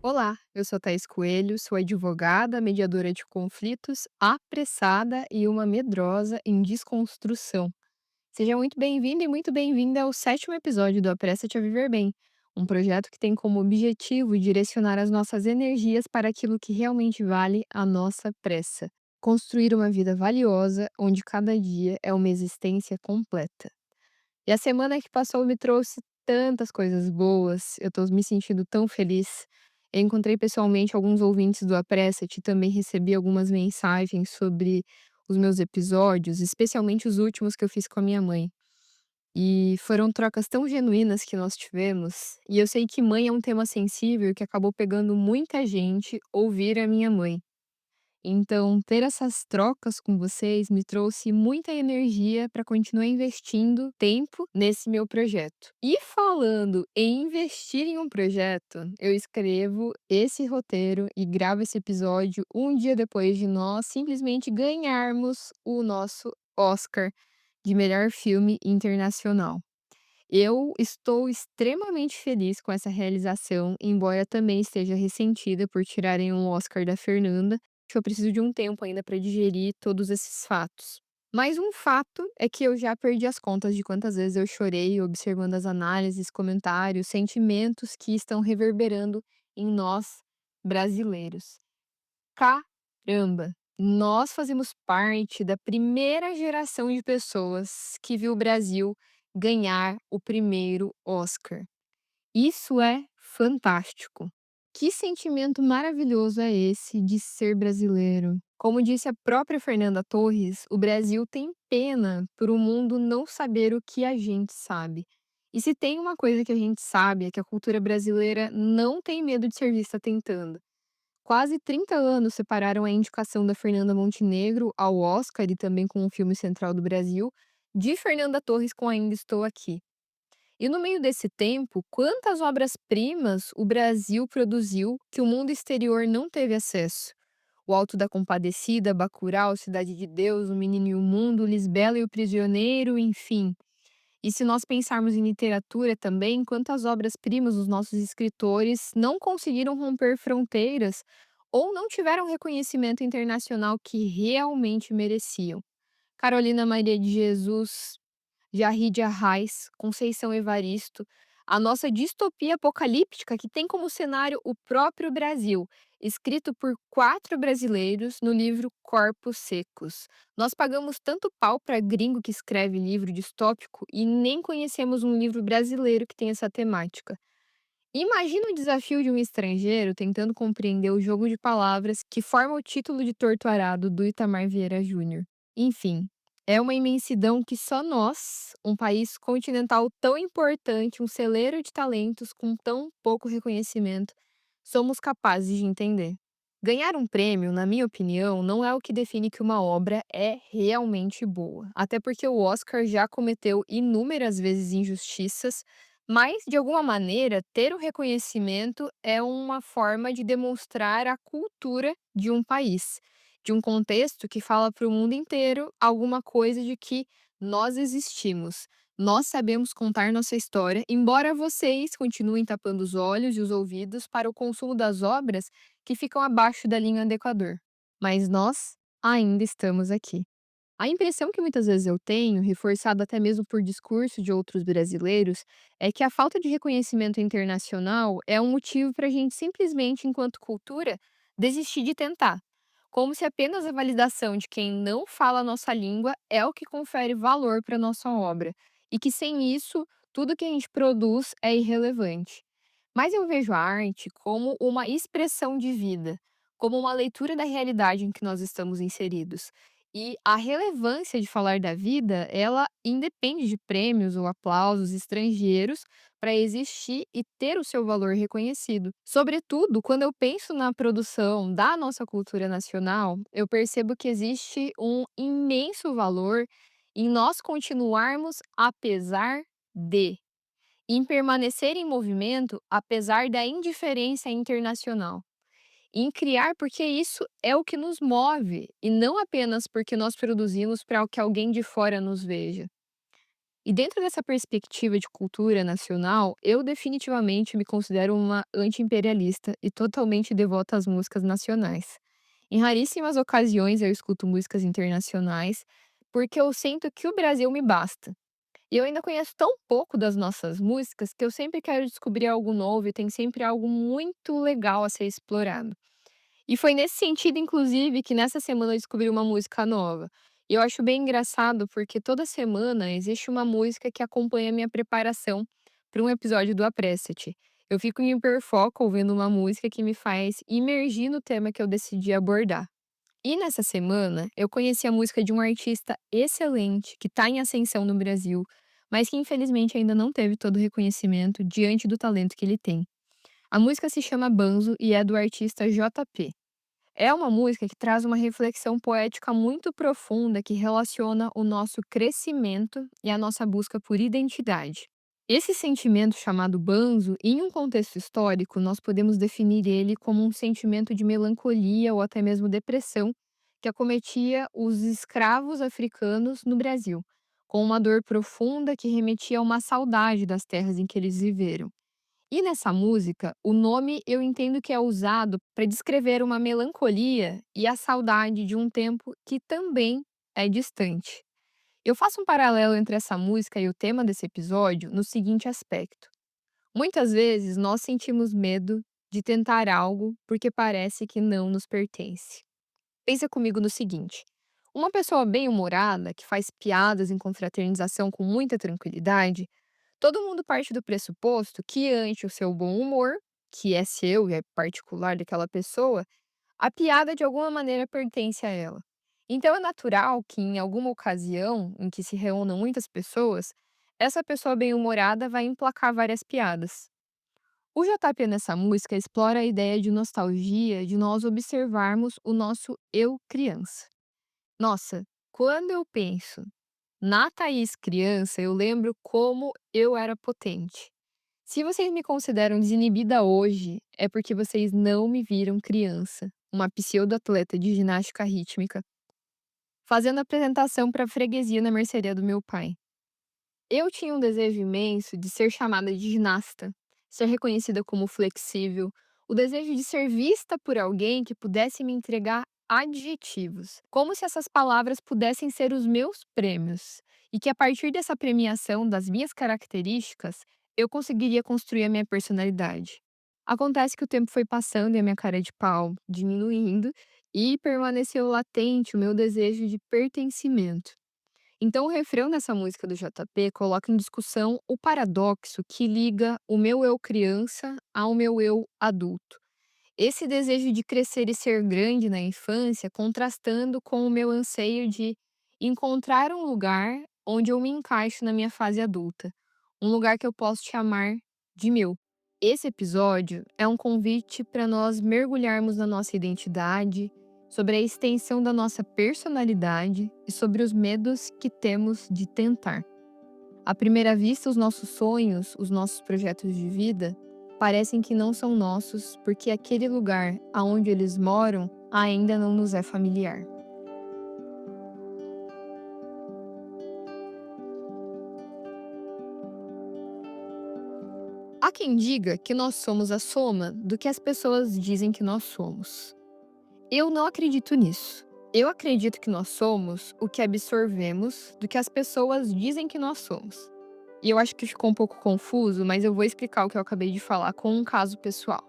Olá, eu sou Thaís Coelho, sou advogada, mediadora de conflitos, apressada e uma medrosa em desconstrução. Seja muito bem-vindo e muito bem-vinda ao sétimo episódio do Apressa-te a Viver Bem, um projeto que tem como objetivo direcionar as nossas energias para aquilo que realmente vale a nossa pressa. Construir uma vida valiosa, onde cada dia é uma existência completa. E a semana que passou me trouxe tantas coisas boas, eu tô me sentindo tão feliz. Eu encontrei pessoalmente alguns ouvintes do Apressa-te, também recebi algumas mensagens sobre os meus episódios, especialmente os últimos que eu fiz com a minha mãe. E foram trocas tão genuínas que nós tivemos, e eu sei que mãe é um tema sensível que acabou pegando muita gente ouvir a minha mãe. Então, ter essas trocas com vocês me trouxe muita energia para continuar investindo tempo nesse meu projeto. E falando em investir em um projeto, eu escrevo esse roteiro e gravo esse episódio um dia depois de nós simplesmente ganharmos o nosso Oscar de melhor filme internacional. Eu estou extremamente feliz com essa realização, embora também esteja ressentida por tirarem um Oscar da Fernanda, que eu preciso de um tempo ainda para digerir todos esses fatos. Mas um fato é que eu já perdi as contas de quantas vezes eu chorei observando as análises, comentários, sentimentos que estão reverberando em nós brasileiros. Caramba! Nós fazemos parte da primeira geração de pessoas que viu o Brasil ganhar o primeiro Oscar. Isso é fantástico. Que sentimento maravilhoso é esse de ser brasileiro? Como disse a própria Fernanda Torres, o Brasil tem pena por o mundo não saber o que a gente sabe. E se tem uma coisa que a gente sabe é que a cultura brasileira não tem medo de ser vista tentando. Quase 30 anos separaram a indicação da Fernanda Montenegro ao Oscar e também com o filme Central do Brasil, de Fernanda Torres com Ainda Estou Aqui. E no meio desse tempo, quantas obras-primas o Brasil produziu que o mundo exterior não teve acesso? O Alto da Compadecida, Bacurau, Cidade de Deus, O Menino e o Mundo, Lisbela e o Prisioneiro, enfim. E se nós pensarmos em literatura também, quantas obras-primas os nossos escritores não conseguiram romper fronteiras ou não tiveram reconhecimento internacional que realmente mereciam. Carolina Maria de Jesus, Jarrid Arraes, Conceição Evaristo, a nossa distopia apocalíptica que tem como cenário o próprio Brasil, escrito por 4 brasileiros no livro Corpos Secos. Nós pagamos tanto pau para gringo que escreve livro distópico e nem conhecemos um livro brasileiro que tem essa temática. Imagina o desafio de um estrangeiro tentando compreender o jogo de palavras que forma o título de Torto Arado do Itamar Vieira Júnior. Enfim, é uma imensidão que só nós, um país continental tão importante, um celeiro de talentos com tão pouco reconhecimento, somos capazes de entender. Ganhar um prêmio, na minha opinião, não é o que define que uma obra é realmente boa. Até porque o Oscar já cometeu inúmeras vezes injustiças, mas, de alguma maneira, ter o reconhecimento é uma forma de demonstrar a cultura de um país, de um contexto que fala para o mundo inteiro alguma coisa de que nós existimos. Nós sabemos contar nossa história, embora vocês continuem tapando os olhos e os ouvidos para o consumo das obras que ficam abaixo da linha do Equador. Mas nós ainda estamos aqui. A impressão que muitas vezes eu tenho, reforçada até mesmo por discurso de outros brasileiros, é que a falta de reconhecimento internacional é um motivo para a gente simplesmente, enquanto cultura, desistir de tentar. Como se apenas a validação de quem não fala a nossa língua é o que confere valor para a nossa obra, e que sem isso, tudo que a gente produz é irrelevante. Mas eu vejo a arte como uma expressão de vida, como uma leitura da realidade em que nós estamos inseridos. E a relevância de falar da vida, ela independe de prêmios ou aplausos estrangeiros para existir e ter o seu valor reconhecido. Sobretudo, quando eu penso na produção da nossa cultura nacional, eu percebo que existe um imenso valor em nós continuarmos apesar de, em permanecer em movimento apesar da indiferença internacional. Em criar, porque isso é o que nos move, e não apenas porque nós produzimos para que alguém de fora nos veja. E dentro dessa perspectiva de cultura nacional, eu definitivamente me considero uma anti-imperialista e totalmente devota às músicas nacionais. Em raríssimas ocasiões eu escuto músicas internacionais, porque eu sinto que o Brasil me basta. E eu ainda conheço tão pouco das nossas músicas que eu sempre quero descobrir algo novo e tem sempre algo muito legal a ser explorado. E foi nesse sentido, inclusive, que nessa semana eu descobri uma música nova. E eu acho bem engraçado porque toda semana existe uma música que acompanha a minha preparação para um episódio do Apressa-te. Eu fico em hiperfoco ouvindo uma música que me faz imergir no tema que eu decidi abordar. E nessa semana eu conheci a música de um artista excelente que está em ascensão no Brasil, mas que infelizmente ainda não teve todo o reconhecimento diante do talento que ele tem. A música se chama Banzo e é do artista JP. É uma música que traz uma reflexão poética muito profunda que relaciona o nosso crescimento e a nossa busca por identidade. Esse sentimento chamado banzo, em um contexto histórico, nós podemos definir ele como um sentimento de melancolia ou até mesmo depressão que acometia os escravos africanos no Brasil, com uma dor profunda que remetia a uma saudade das terras em que eles viveram. E nessa música, o nome eu entendo que é usado para descrever uma melancolia e a saudade de um tempo que também é distante. Eu faço um paralelo entre essa música e o tema desse episódio no seguinte aspecto: muitas vezes nós sentimos medo de tentar algo porque parece que não nos pertence. Pensa comigo no seguinte: uma pessoa bem-humorada que faz piadas em confraternização com muita tranquilidade. Todo mundo parte do pressuposto que, ante o seu bom humor, que é seu e é particular daquela pessoa, a piada de alguma maneira pertence a ela. Então é natural que, em alguma ocasião em que se reúnam muitas pessoas, essa pessoa bem-humorada vai emplacar várias piadas. O JP nessa música explora a ideia de nostalgia de nós observarmos o nosso eu criança. Nossa, quando eu penso na Thaís criança, eu lembro como eu era potente. Se vocês me consideram desinibida hoje, é porque vocês não me viram criança, uma pseudo-atleta de ginástica rítmica, fazendo apresentação para a freguesia na mercearia do meu pai. Eu tinha um desejo imenso de ser chamada de ginasta, ser reconhecida como flexível, o desejo de ser vista por alguém que pudesse me entregar adjetivos, como se essas palavras pudessem ser os meus prêmios, e que a partir dessa premiação das minhas características, eu conseguiria construir a minha personalidade. Acontece que o tempo foi passando e a minha cara de pau diminuindo, e permaneceu latente o meu desejo de pertencimento. Então, o refrão dessa música do JP coloca em discussão o paradoxo que liga o meu eu criança ao meu eu adulto. Esse desejo de crescer e ser grande na infância, contrastando com o meu anseio de encontrar um lugar onde eu me encaixo na minha fase adulta, um lugar que eu posso chamar de meu. Esse episódio é um convite para nós mergulharmos na nossa identidade, sobre a extensão da nossa personalidade e sobre os medos que temos de tentar. À primeira vista, os nossos sonhos, os nossos projetos de vida, parecem que não são nossos porque aquele lugar aonde eles moram ainda não nos é familiar. Há quem diga que nós somos a soma do que as pessoas dizem que nós somos. Eu não acredito nisso. Eu acredito que nós somos o que absorvemos do que as pessoas dizem que nós somos. E eu acho que ficou um pouco confuso, mas eu vou explicar o que eu acabei de falar com um caso pessoal.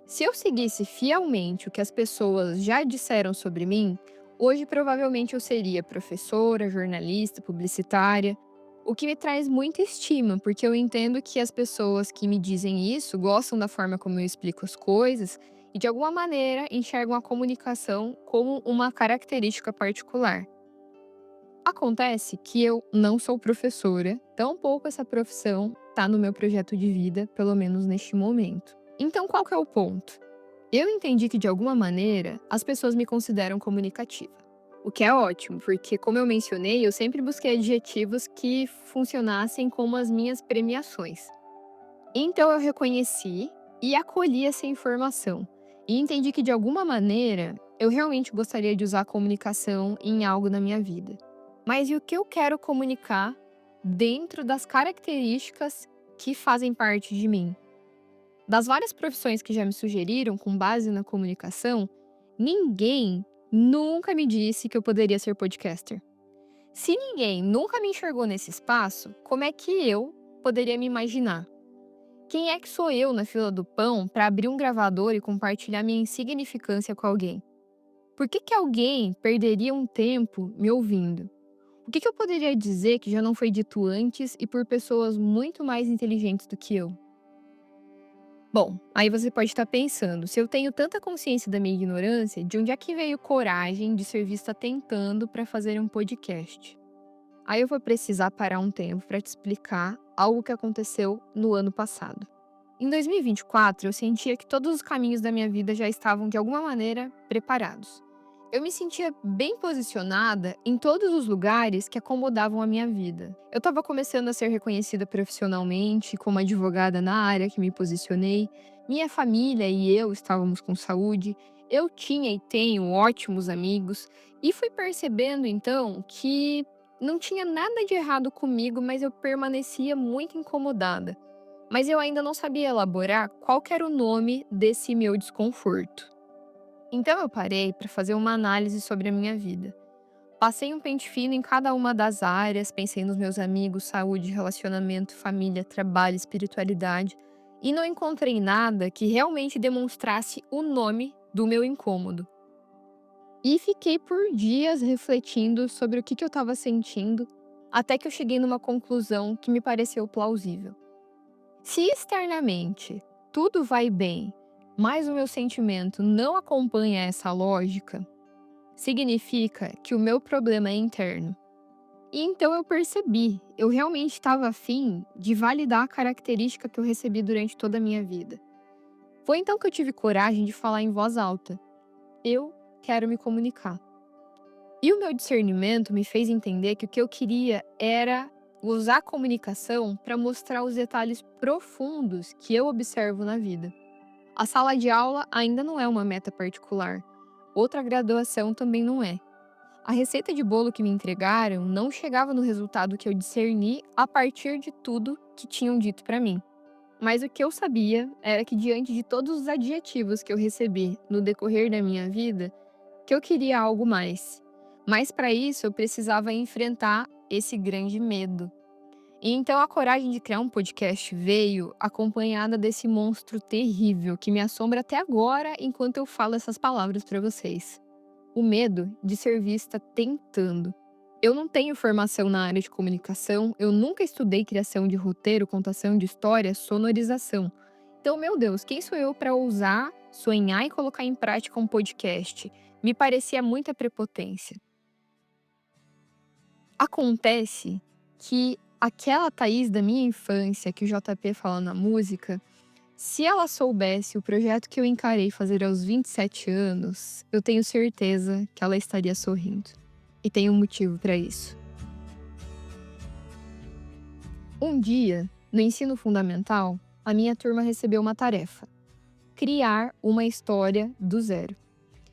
Se eu seguisse fielmente o que as pessoas já disseram sobre mim, hoje provavelmente eu seria professora, jornalista, publicitária, o que me traz muita estima, porque eu entendo que as pessoas que me dizem isso gostam da forma como eu explico as coisas e de alguma maneira enxergam a comunicação como uma característica particular. Acontece que eu não sou professora, tampouco essa profissão está no meu projeto de vida, pelo menos neste momento. Então, qual que é o ponto? Eu entendi que, de alguma maneira, as pessoas me consideram comunicativa. O que é ótimo, porque, como eu mencionei, eu sempre busquei adjetivos que funcionassem como as minhas premiações. Então, eu reconheci e acolhi essa informação. E entendi que, de alguma maneira, eu realmente gostaria de usar a comunicação em algo na minha vida. Mas e o que eu quero comunicar dentro das características que fazem parte de mim. Das várias profissões que já me sugeriram com base na comunicação, ninguém nunca me disse que eu poderia ser podcaster. Se ninguém nunca me enxergou nesse espaço, como é que eu poderia me imaginar? Quem é que sou eu na fila do pão para abrir um gravador e compartilhar minha insignificância com alguém? Por que alguém perderia um tempo me ouvindo? O que eu poderia dizer que já não foi dito antes e por pessoas muito mais inteligentes do que eu? Bom, aí você pode estar pensando, se eu tenho tanta consciência da minha ignorância, de onde é que veio coragem de ser vista tentando para fazer um podcast? Aí eu vou precisar parar um tempo para te explicar algo que aconteceu no ano passado. Em 2024, eu sentia que todos os caminhos da minha vida já estavam de alguma maneira preparados. Eu me sentia bem posicionada em todos os lugares que acomodavam a minha vida. Eu estava começando a ser reconhecida profissionalmente, como advogada na área que me posicionei. Minha família e eu estávamos com saúde. Eu tinha e tenho ótimos amigos. E fui percebendo então que não tinha nada de errado comigo, mas eu permanecia muito incomodada. Mas eu ainda não sabia elaborar qual que era o nome desse meu desconforto. Então eu parei para fazer uma análise sobre a minha vida. Passei um pente fino em cada uma das áreas, pensei nos meus amigos, saúde, relacionamento, família, trabalho, espiritualidade, e não encontrei nada que realmente demonstrasse o nome do meu incômodo. E fiquei por dias refletindo sobre o que eu estava sentindo, até que eu cheguei numa conclusão que me pareceu plausível. Se externamente tudo vai bem, mas o meu sentimento não acompanha essa lógica, significa que o meu problema é interno. E então eu percebi, eu realmente estava afim de validar a característica que eu recebi durante toda a minha vida. Foi então que eu tive coragem de falar em voz alta. Eu quero me comunicar. E o meu discernimento me fez entender que o que eu queria era usar a comunicação para mostrar os detalhes profundos que eu observo na vida. A sala de aula ainda não é uma meta particular. Outra graduação também não é. A receita de bolo que me entregaram não chegava no resultado que eu discerni a partir de tudo que tinham dito para mim. Mas o que eu sabia era que, diante de todos os adjetivos que eu recebi no decorrer da minha vida, que eu queria algo mais. Mas para isso eu precisava enfrentar esse grande medo. E então a coragem de criar um podcast veio acompanhada desse monstro terrível que me assombra até agora enquanto eu falo essas palavras para vocês. O medo de ser vista tentando. Eu não tenho formação na área de comunicação, eu nunca estudei criação de roteiro, contação de história, sonorização. Então, meu Deus, quem sou eu para ousar, sonhar e colocar em prática um podcast? Me parecia muita prepotência. Acontece que aquela Thaís da minha infância, que o JP fala na música, se ela soubesse o projeto que eu encarei fazer aos 27 anos, eu tenho certeza que ela estaria sorrindo. E tem um motivo para isso. Um dia, no ensino fundamental, a minha turma recebeu uma tarefa: criar uma história do zero.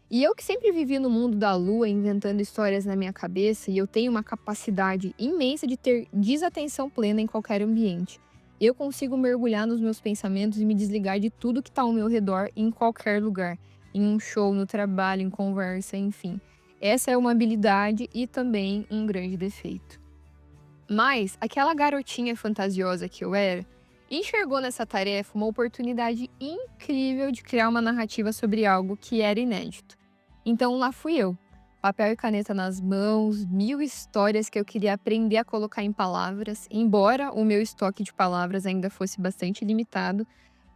E eu que sempre vivi no mundo da lua, inventando histórias na minha cabeça, e eu tenho uma capacidade imensa de ter desatenção plena em qualquer ambiente. Eu consigo mergulhar nos meus pensamentos e me desligar de tudo que está ao meu redor em qualquer lugar. Em um show, no trabalho, em conversa, enfim. Essa é uma habilidade e também um grande defeito. Mas aquela garotinha fantasiosa que eu era, enxergou nessa tarefa uma oportunidade incrível de criar uma narrativa sobre algo que era inédito. Então lá fui eu, papel e caneta nas mãos, 1000 histórias que eu queria aprender a colocar em palavras, embora o meu estoque de palavras ainda fosse bastante limitado,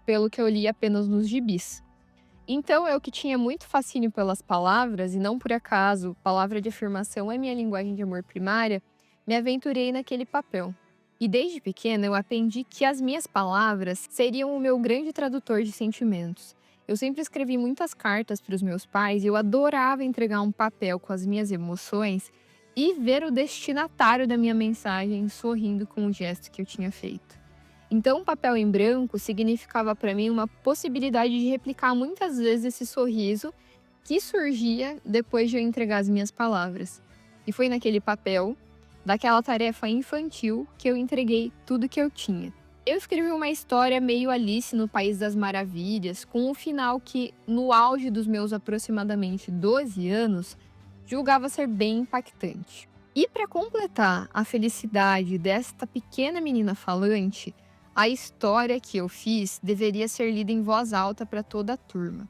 pelo que eu li apenas nos gibis. Então eu que tinha muito fascínio pelas palavras, e não por acaso, palavra de afirmação é minha linguagem de amor primária, me aventurei naquele papel. E desde pequena eu aprendi que as minhas palavras seriam o meu grande tradutor de sentimentos. Eu sempre escrevi muitas cartas para os meus pais e eu adorava entregar um papel com as minhas emoções e ver o destinatário da minha mensagem sorrindo com o gesto que eu tinha feito. Então, o papel em branco significava para mim uma possibilidade de replicar muitas vezes esse sorriso que surgia depois de eu entregar as minhas palavras. E foi naquele papel daquela tarefa infantil que eu entreguei tudo que eu tinha. Eu escrevi uma história meio Alice no País das Maravilhas, com um final que, no auge dos meus aproximadamente 12 anos, julgava ser bem impactante. E para completar a felicidade desta pequena menina falante, a história que eu fiz deveria ser lida em voz alta para toda a turma.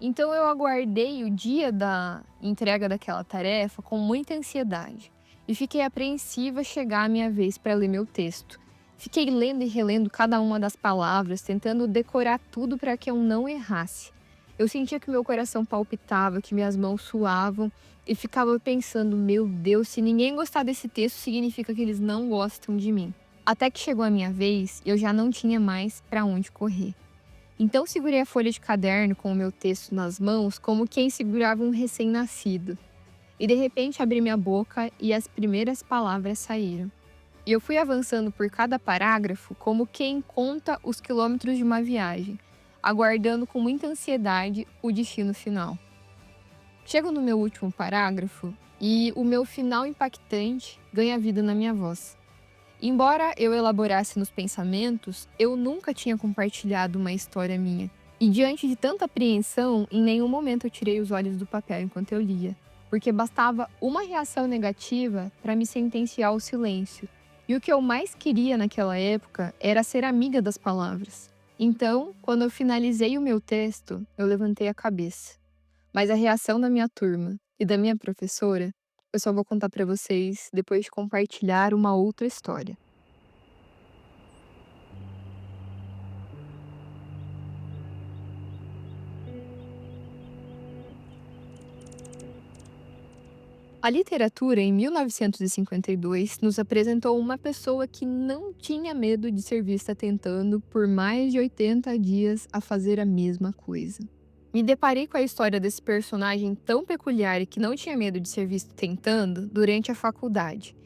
Então eu aguardei o dia da entrega daquela tarefa com muita ansiedade e fiquei apreensiva chegar a minha vez para ler meu texto. Fiquei lendo e relendo cada uma das palavras, tentando decorar tudo para que eu não errasse. Eu sentia que meu coração palpitava, que minhas mãos suavam e ficava pensando: meu Deus, se ninguém gostar desse texto, significa que eles não gostam de mim. Até que chegou a minha vez, eu já não tinha mais para onde correr. Então segurei a folha de caderno com o meu texto nas mãos, como quem segurava um recém-nascido. E de repente abri minha boca e as primeiras palavras saíram. E eu fui avançando por cada parágrafo como quem conta os quilômetros de uma viagem, aguardando com muita ansiedade o destino final. Chego no meu último parágrafo e o meu final impactante ganha vida na minha voz. Embora eu elaborasse nos pensamentos, eu nunca tinha compartilhado uma história minha. E diante de tanta apreensão, em nenhum momento eu tirei os olhos do papel enquanto eu lia, porque bastava uma reação negativa para me sentenciar ao silêncio. E o que eu mais queria naquela época era ser amiga das palavras. Então, quando eu finalizei o meu texto, eu levantei a cabeça. Mas a reação da minha turma e da minha professora, eu só vou contar para vocês depois de compartilhar uma outra história. A literatura, em 1952, nos apresentou uma pessoa que não tinha medo de ser vista tentando por mais de 80 dias a fazer a mesma coisa. Me deparei com a história desse personagem tão peculiar e que não tinha medo de ser visto tentando durante a faculdade.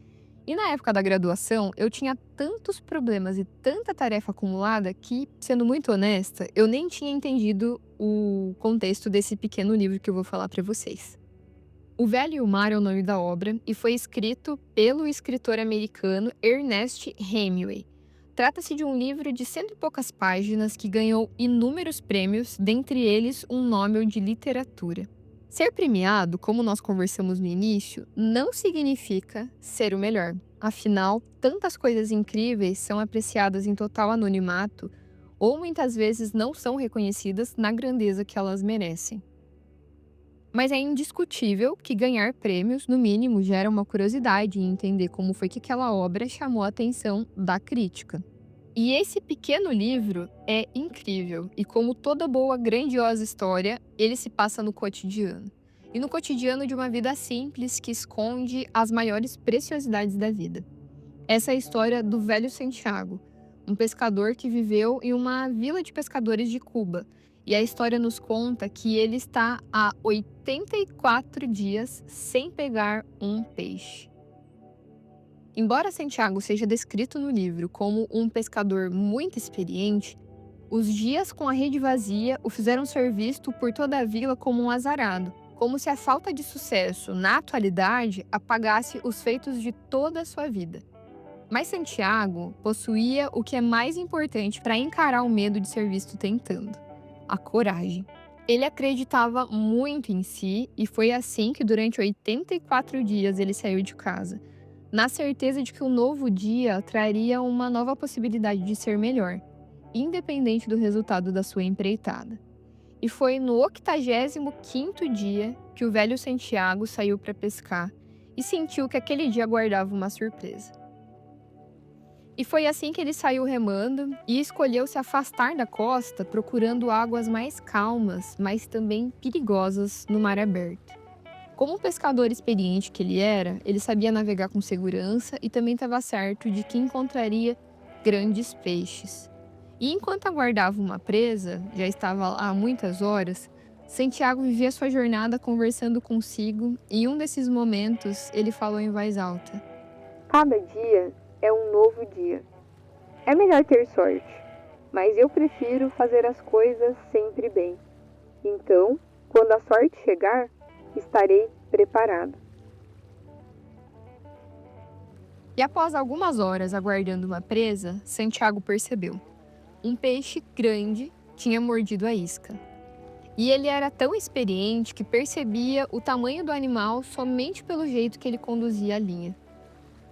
E na época da graduação, eu tinha tantos problemas e tanta tarefa acumulada que, sendo muito honesta, eu nem tinha entendido o contexto desse pequeno livro que eu vou falar para vocês. O Velho e o Mar é o nome da obra e foi escrito pelo escritor americano Ernest Hemingway. Trata-se de um livro de cento e poucas páginas que ganhou inúmeros prêmios, dentre eles um Nobel de Literatura. Ser premiado, como nós conversamos no início, não significa ser o melhor. Afinal, tantas coisas incríveis são apreciadas em total anonimato ou muitas vezes não são reconhecidas na grandeza que elas merecem. Mas é indiscutível que ganhar prêmios, no mínimo, gera uma curiosidade em entender como foi que aquela obra chamou a atenção da crítica. E esse pequeno livro é incrível, e como toda boa, grandiosa história, ele se passa no cotidiano. E no cotidiano de uma vida simples que esconde as maiores preciosidades da vida. Essa é a história do velho Santiago, um pescador que viveu em uma vila de pescadores de Cuba. E a história nos conta que ele está há 84 dias sem pegar um peixe. Embora Santiago seja descrito no livro como um pescador muito experiente, os dias com a rede vazia o fizeram ser visto por toda a vila como um azarado, como se a falta de sucesso na atualidade apagasse os feitos de toda a sua vida. Mas Santiago possuía o que é mais importante para encarar o medo de ser visto tentando: a coragem. Ele acreditava muito em si e foi assim que durante 84 dias ele saiu de casa, na certeza de que um novo dia traria uma nova possibilidade de ser melhor, independente do resultado da sua empreitada. E foi no 85º dia que o velho Santiago saiu para pescar e sentiu que aquele dia guardava uma surpresa. E foi assim que ele saiu remando e escolheu se afastar da costa, procurando águas mais calmas, mas também perigosas no mar aberto. Como um pescador experiente que ele era, ele sabia navegar com segurança e também estava certo de que encontraria grandes peixes. E enquanto aguardava uma presa, já estava lá há muitas horas, Santiago vivia sua jornada conversando consigo e em um desses momentos ele falou em voz alta: Cada dia é um novo dia. É melhor ter sorte, mas eu prefiro fazer as coisas sempre bem. Então, quando a sorte chegar, estarei preparado. E após algumas horas aguardando uma presa, Santiago percebeu. Um peixe grande tinha mordido a isca. E ele era tão experiente que percebia o tamanho do animal somente pelo jeito que ele conduzia a linha.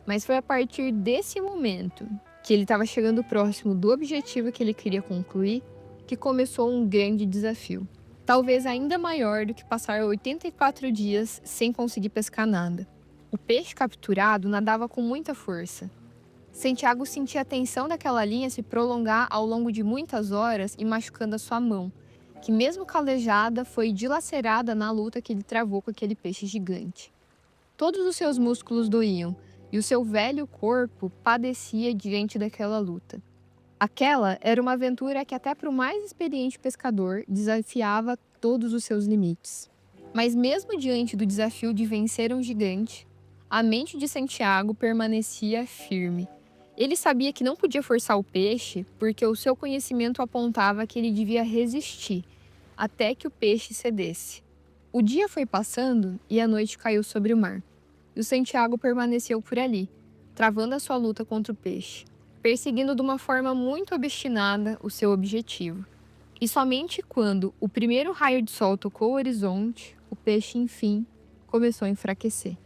Mas foi a partir desse momento, que ele estava chegando próximo do objetivo que ele queria concluir, que começou um grande desafio. Talvez ainda maior do que passar 84 dias sem conseguir pescar nada. O peixe capturado nadava com muita força. Santiago sentia a tensão daquela linha se prolongar ao longo de muitas horas e machucando a sua mão, que mesmo calejada foi dilacerada na luta que ele travou com aquele peixe gigante. Todos os seus músculos doíam e o seu velho corpo padecia diante daquela luta. Aquela era uma aventura que até para o mais experiente pescador desafiava todos os seus limites. Mas mesmo diante do desafio de vencer um gigante, a mente de Santiago permanecia firme. Ele sabia que não podia forçar o peixe porque o seu conhecimento apontava que ele devia resistir até que o peixe cedesse. O dia foi passando e a noite caiu sobre o mar. E o Santiago permaneceu por ali, travando a sua luta contra o peixe, perseguindo de uma forma muito obstinada o seu objetivo. E somente quando o primeiro raio de sol tocou o horizonte, o peixe, enfim, começou a enfraquecer.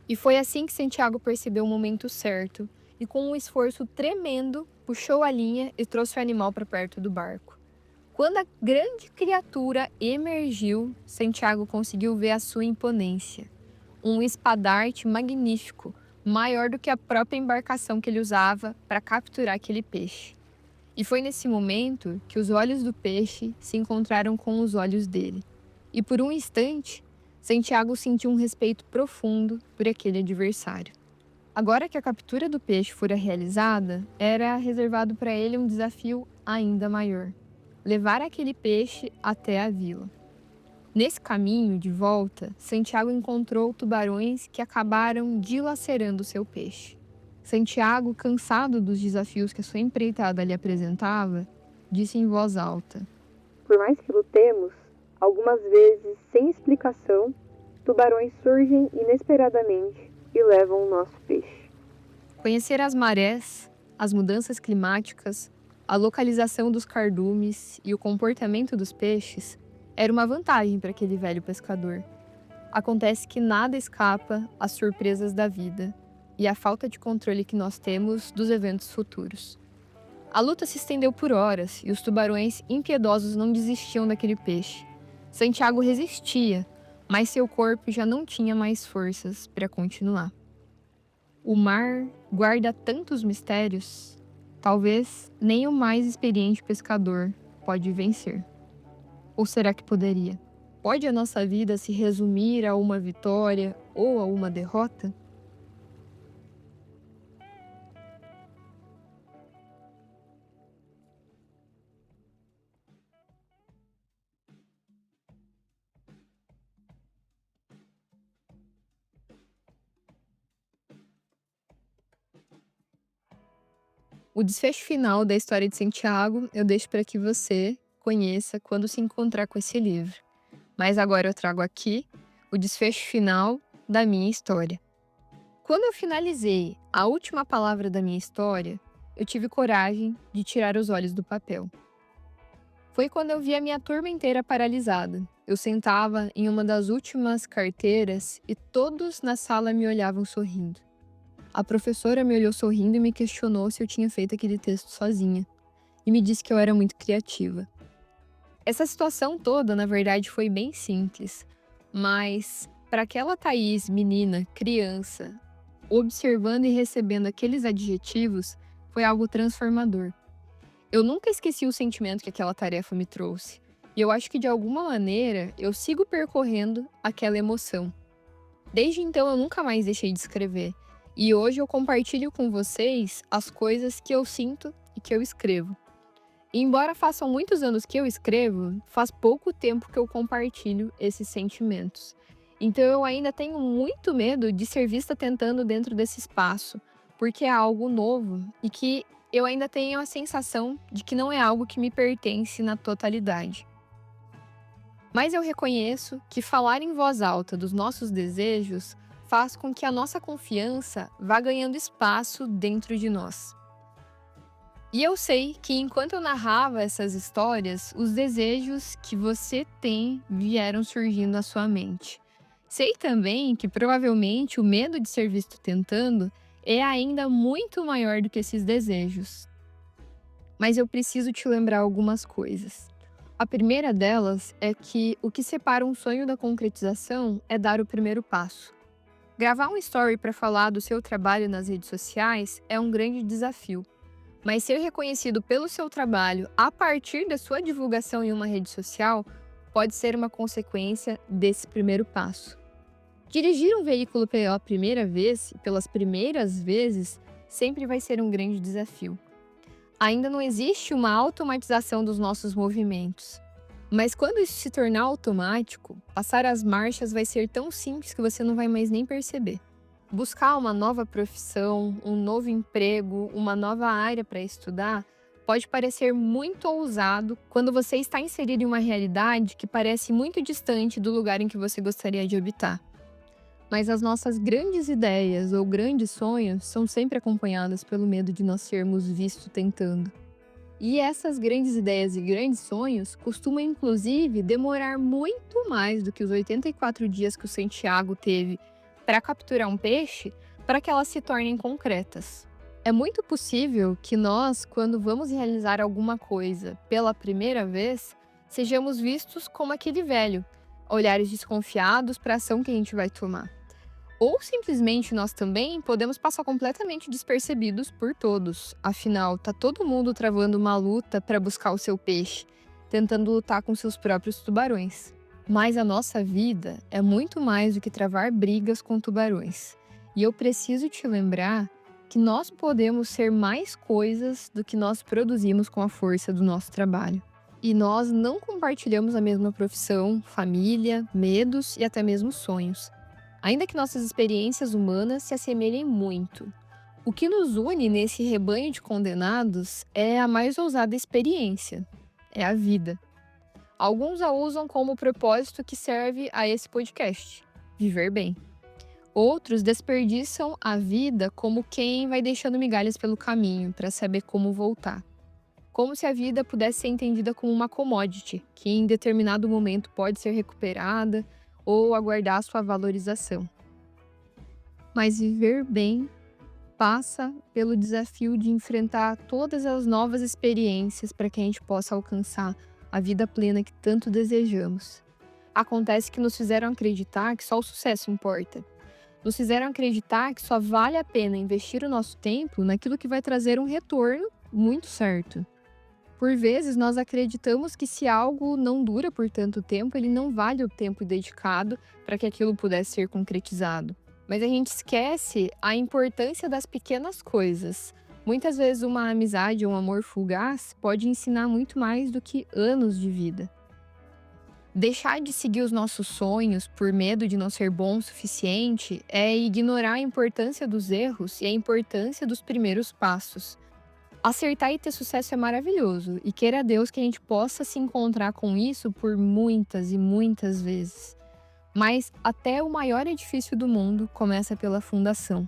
E foi assim que Santiago percebeu o momento certo e, com um esforço tremendo, puxou a linha e trouxe o animal para perto do barco. Quando a grande criatura emergiu, Santiago conseguiu ver a sua imponência. Um espadarte magnífico, maior do que a própria embarcação que ele usava para capturar aquele peixe. E foi nesse momento que os olhos do peixe se encontraram com os olhos dele. E por um instante, Santiago sentiu um respeito profundo por aquele adversário. Agora que a captura do peixe fora realizada, era reservado para ele um desafio ainda maior: levar aquele peixe até a vila. Nesse caminho de volta, Santiago encontrou tubarões que acabaram dilacerando seu peixe. Santiago, cansado dos desafios que a sua empreitada lhe apresentava, disse em voz alta: Por mais que lutemos, algumas vezes, sem explicação, tubarões surgem inesperadamente e levam o nosso peixe. Conhecer as marés, as mudanças climáticas, a localização dos cardumes e o comportamento dos peixes era uma vantagem para aquele velho pescador. Acontece que nada escapa às surpresas da vida e à falta de controle que nós temos dos eventos futuros. A luta se estendeu por horas e os tubarões impiedosos não desistiam daquele peixe. Santiago resistia, mas seu corpo já não tinha mais forças para continuar. O mar guarda tantos mistérios, talvez nem o mais experiente pescador pode vencer. Ou será que poderia? Pode a nossa vida se resumir a uma vitória ou a uma derrota? O desfecho final da história de Santiago eu deixo para que você conheça quando se encontrar com esse livro. Mas agora eu trago aqui o desfecho final da minha história. Quando eu finalizei a última palavra da minha história, eu tive coragem de tirar os olhos do papel. Foi quando eu vi a minha turma inteira paralisada. Eu sentava em uma das últimas carteiras e todos na sala me olhavam sorrindo. A professora me olhou sorrindo e me questionou se eu tinha feito aquele texto sozinha. E me disse que eu era muito criativa. Essa situação toda, na verdade, foi bem simples. Mas, para aquela Thaís, menina, criança, observando e recebendo aqueles adjetivos, foi algo transformador. Eu nunca esqueci o sentimento que aquela tarefa me trouxe. E eu acho que, de alguma maneira, eu sigo percorrendo aquela emoção. Desde então, eu nunca mais deixei de escrever. E hoje eu compartilho com vocês as coisas que eu sinto e que eu escrevo. E embora façam muitos anos que eu escrevo, faz pouco tempo que eu compartilho esses sentimentos. Então eu ainda tenho muito medo de ser vista tentando dentro desse espaço, porque é algo novo e que eu ainda tenho a sensação de que não é algo que me pertence na totalidade. Mas eu reconheço que falar em voz alta dos nossos desejos faz com que a nossa confiança vá ganhando espaço dentro de nós. E eu sei que enquanto eu narrava essas histórias, os desejos que você tem vieram surgindo na sua mente. Sei também que provavelmente o medo de ser visto tentando é ainda muito maior do que esses desejos. Mas eu preciso te lembrar algumas coisas. A primeira delas é que o que separa um sonho da concretização é dar o primeiro passo. Gravar um story para falar do seu trabalho nas redes sociais é um grande desafio. Mas ser reconhecido pelo seu trabalho a partir da sua divulgação em uma rede social pode ser uma consequência desse primeiro passo. Dirigir um veículo pela primeira vez e pelas primeiras vezes sempre vai ser um grande desafio. Ainda não existe uma automatização dos nossos movimentos. Mas quando isso se tornar automático, passar as marchas vai ser tão simples que você não vai mais nem perceber. Buscar uma nova profissão, um novo emprego, uma nova área para estudar pode parecer muito ousado quando você está inserido em uma realidade que parece muito distante do lugar em que você gostaria de habitar. Mas as nossas grandes ideias ou grandes sonhos são sempre acompanhadas pelo medo de nós sermos vistos tentando. E essas grandes ideias e grandes sonhos costumam, inclusive, demorar muito mais do que os 84 dias que o Santiago teve para capturar um peixe, para que elas se tornem concretas. É muito possível que nós, quando vamos realizar alguma coisa pela primeira vez, sejamos vistos como aquele velho, olhares desconfiados para a ação que a gente vai tomar. Ou simplesmente nós também podemos passar completamente despercebidos por todos. Afinal, tá todo mundo travando uma luta para buscar o seu peixe, tentando lutar com seus próprios tubarões. Mas a nossa vida é muito mais do que travar brigas com tubarões. E eu preciso te lembrar que nós podemos ser mais coisas do que nós produzimos com a força do nosso trabalho. E nós não compartilhamos a mesma profissão, família, medos e até mesmo sonhos. Ainda que nossas experiências humanas se assemelhem muito. O que nos une nesse rebanho de condenados é a mais ousada experiência, é a vida. Alguns a usam como propósito que serve a esse podcast, viver bem. Outros desperdiçam a vida como quem vai deixando migalhas pelo caminho para saber como voltar. Como se a vida pudesse ser entendida como uma commodity, que em determinado momento pode ser recuperada ou aguardar sua valorização. Mas viver bem passa pelo desafio de enfrentar todas as novas experiências para que a gente possa alcançar a vida plena que tanto desejamos. Acontece que nos fizeram acreditar que só o sucesso importa. Nos fizeram acreditar que só vale a pena investir o nosso tempo naquilo que vai trazer um retorno muito certo. Por vezes, nós acreditamos que se algo não dura por tanto tempo, ele não vale o tempo dedicado para que aquilo pudesse ser concretizado. Mas a gente esquece a importância das pequenas coisas. Muitas vezes uma amizade ou um amor fugaz pode ensinar muito mais do que anos de vida. Deixar de seguir os nossos sonhos por medo de não ser bom o suficiente é ignorar a importância dos erros e a importância dos primeiros passos. Acertar e ter sucesso é maravilhoso, e queira a Deus que a gente possa se encontrar com isso por muitas e muitas vezes. Mas até o maior edifício do mundo começa pela fundação.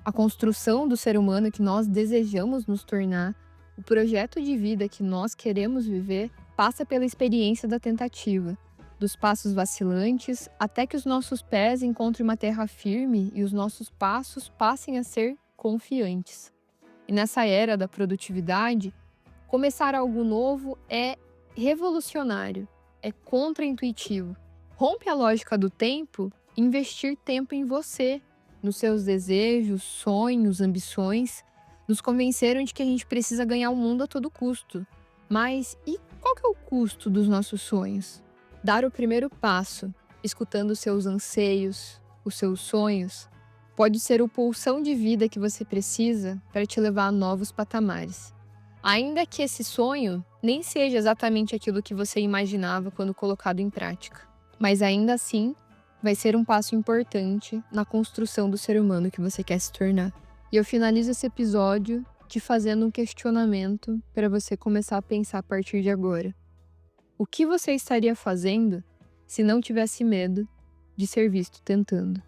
A construção do ser humano que nós desejamos nos tornar, o projeto de vida que nós queremos viver, passa pela experiência da tentativa, dos passos vacilantes, até que os nossos pés encontrem uma terra firme e os nossos passos passem a ser confiantes. E nessa era da produtividade, começar algo novo é revolucionário, é contraintuitivo. Rompe a lógica do tempo, investir tempo em você, nos seus desejos, sonhos, ambições. Nos convenceram de que a gente precisa ganhar o mundo a todo custo. Mas e qual que é o custo dos nossos sonhos? Dar o primeiro passo, escutando os seus anseios, os seus sonhos, pode ser o pulsão de vida que você precisa para te levar a novos patamares. Ainda que esse sonho nem seja exatamente aquilo que você imaginava quando colocado em prática. Mas ainda assim, vai ser um passo importante na construção do ser humano que você quer se tornar. E eu finalizo esse episódio te fazendo um questionamento para você começar a pensar a partir de agora. O que você estaria fazendo se não tivesse medo de ser visto tentando?